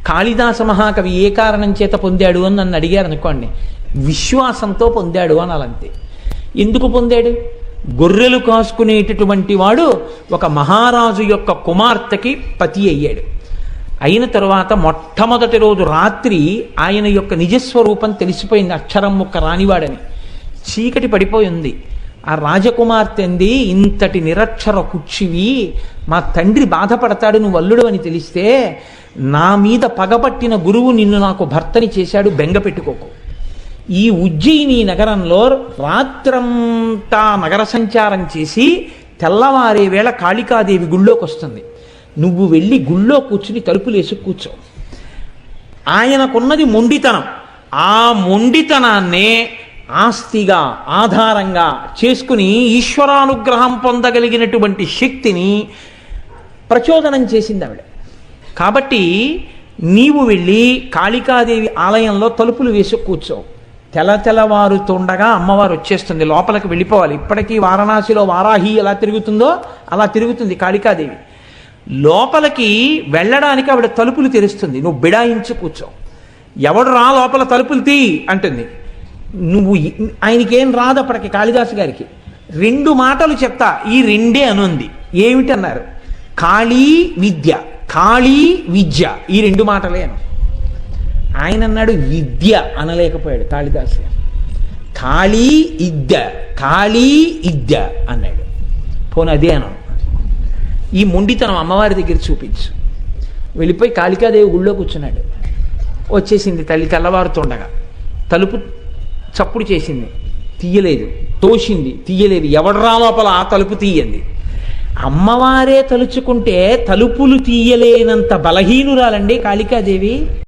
కాళిదాస మహాకవి ఏ కారణం చేత పొందాడు అని నన్ను అడిగారు అనుకోండి, విశ్వాసంతో పొందాడు అనాలంతే. ఎందుకు పొందాడు? గొర్రెలు కాసుకునేటటువంటి వాడు ఒక మహారాజు యొక్క కుమార్తెకి పతి అయ్యాడు. అయిన తరువాత మొట్టమొదటి రోజు రాత్రి ఆయన యొక్క నిజస్వరూపం తెలిసిపోయింది, అక్షరం ముక్క రానివాడని. చీకటి పడిపోయింది. ఆ రాజకుమార్తె అంది, ఇంతటి నిరక్షర కుక్షివి, మా తండ్రి బాధపడతాడు నువ్వు అల్లుడు అని తెలిస్తే, నా మీద పగపట్టిన గురువు నిన్ను నాకు భర్తని చేశాడు, బెంగ పెట్టుకోకు. ఈ ఉజ్జయిని నగరంలో రాత్రంతా నగర సంచారం చేసి తెల్లవారే వేళ కాళికాదేవి గుళ్ళోకి వస్తుంది. నువ్వు వెళ్ళి గుళ్ళో కూర్చుని తలుపులేసి కూర్చో. ఆయనకున్నది మొండితనం. ఆ మొండితనాన్నే ఆస్తిగా ఆధారంగా చేసుకుని ఈశ్వరానుగ్రహం పొందగలిగినటువంటి శక్తిని ప్రచోదనం చేసింది ఆవిడ. కాబట్టి నీవు వెళ్ళి కాళికాదేవి ఆలయంలో తలుపులు వేసి కూర్చో. తెల్లవారుతుండగా అమ్మవారు వచ్చేస్తుంది, లోపలికి వెళ్ళిపోవాలి. ఇప్పటికీ వారణాసిలో వారాహి ఎలా తిరుగుతుందో అలా తిరుగుతుంది కాళికాదేవి. లోపలికి వెళ్ళడానికి ఆవిడ తలుపులు తెరుస్తుంది, నువ్వు బిడాయించి కూర్చో. ఎవడు రా లోపల తలుపులు తీ అంటుంది. నువ్వు ఆయనకేం రాదు అప్పటికి కాళిదాసు గారికి. 2 మాటలు చెప్తా, ఈ 2 అనుంది. ఏమిటన్నారు? కాళీ విద్య, కాళీ విద్య, ఈ 2 మాటలే అను. ఆయన అన్నాడు విద్య అనలేకపోయాడు కాళిదాసు. కాళీ ఇద్య, కాళీ ఇద్య అన్నాడు. పోనీ అదే అను. ఈ మొండితనం అమ్మవారి దగ్గర చూపించు. వెళ్ళిపోయి కాళికాదేవి గుళ్ళో కూర్చున్నాడు. వచ్చేసింది తల్లి తెల్లవారుతుండగా. తలుపు చప్పుడు చేసింది, తీయలేదు. తోసింది, తీయలేదు. ఎవడరా లోపల ఆ తలుపు తీయంది. అమ్మవారే తలుచుకుంటే తలుపులు తీయలేనంత బలహీనురాలండి కాళికాదేవి.